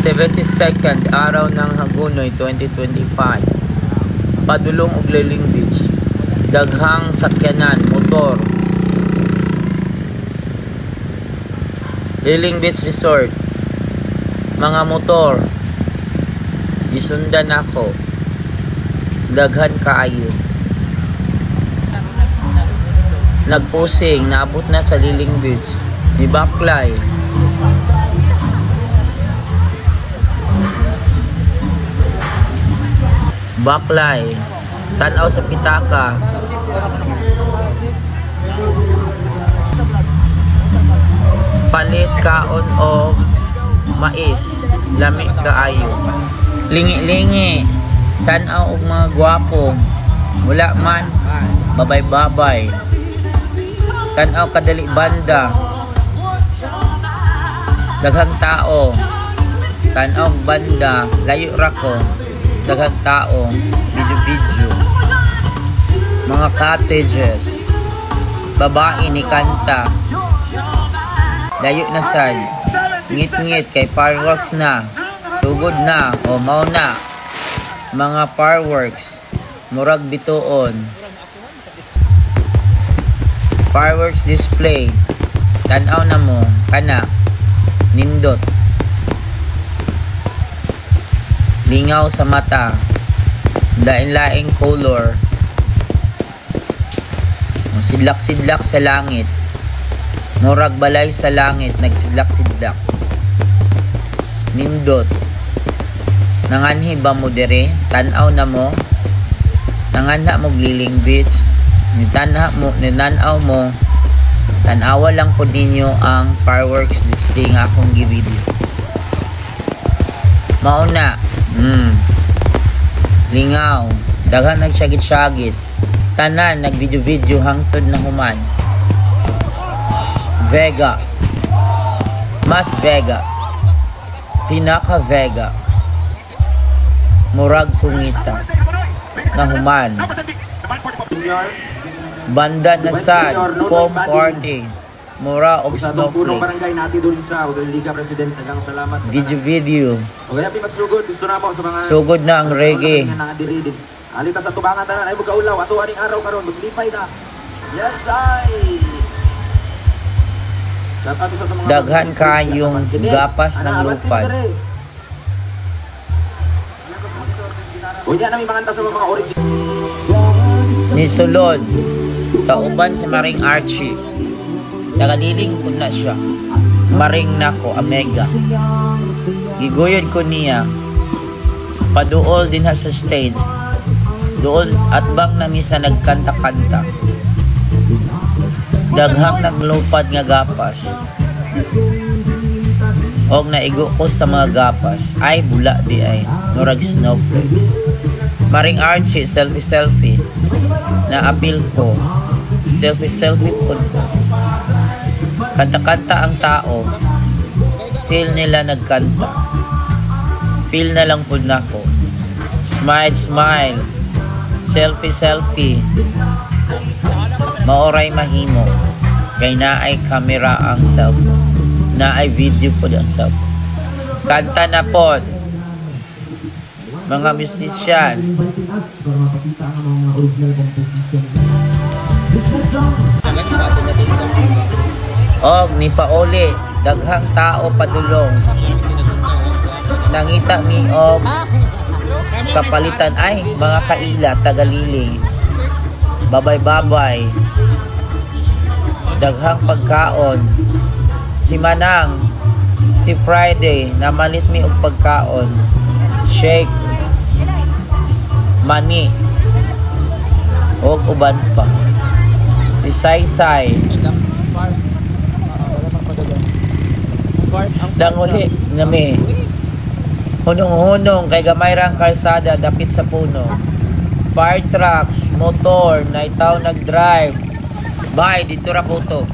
72nd araw ng Hagonoy 2025. Padulong og Liling Beach. Daghang sakyanan, motor. Liling Beach Resort. Mga motor. Gisundan ako. Daghan kaayo. Nagpusing, naabot na sa Liling Beach. Ni Baklay. Baklay. Tanaw sa pitaka. Palit kaon o mais. Lami kaayo. Lingi-lingi. Tanaw og mga gwapo. Wala man. Babay-babay. Tanaw kadali banda. Daghang tao. Tanaw banda. Layo ra ko. Daghang tao. Video. Mga cottages. Babae ni kanta. Layo na sad. Ngit-ngit kay fireworks na. Sugod na. O mao na. Mga fireworks. Murag bituon. Fireworks display. Tanaw na mo. Kana. Nindot. Lingaw sa mata. Lain-laing color. Sidlak-sidlak sa langit. Murag balay sa langit. Nagsidlak-sidlak. Nindot. Nanganhi ba mo dire? Tanaw na mo. Nanganha mo Liling Beach. Ninanaw mo. Tanawa lang po ninyo ang fireworks display nga akong givideo. Mauna. Lingaw. Daghan nagsyagit-syagit. Tanan nagvideo-video hangtod na human. Vega. Mas Vega. Pinaka Vega. Murag kungita. Na human. Banda na sad. Foam party. Mura og snowflakes. Barangay natin doon sa Liga President. Nagang salamat sa Video. Okay, happy magsugod. Gusto na po sa mga sugod na ang reggae. Alita sa tubangan tanan ay magkaulaw. Ato aning araw karon maglipay na. Yes, ay. Daghan kayong gapas ng lupad. Unya na may manganta sa mga original. Ni sulod. Kauban si Maring Archie. Nakaliling ko na siya. Maring nako, Amega. Giguyod ko niya. Paduol din ha sa stage. Doon at bang na misa nagkanta-kanta. Daghang naglupad nga gapas. Og naigo ko sa mga gapas. Ay, bula di ay. Murag snowflakes. Maring Archie, selfie. Na-appeal ko. Selfie po ko. Kanta-kanta ang tao. Feel nila nagkanta. Feel na lang po na ko. Smile. Selfie. Maoray mahimo. Kay naay kamera ang cellphone. Naay video po ang cellphone. Kanta na po. Mga musicians. Og ni pauli, daghang tao padulong. Nangita mi og kapalitan ay mga kaila tagaliling. Babay. Daghang pagkaon. Si Manang, si Friday, namalit mi og pagkaon. Shake. Mani. Og uban pa. Si Saysay. Danguli nami. Hunong-hunong kay gamay rang kalsada dapit sa puno. Fire trucks, motor, naitaw nag-drive. Bye, dito ra kuto.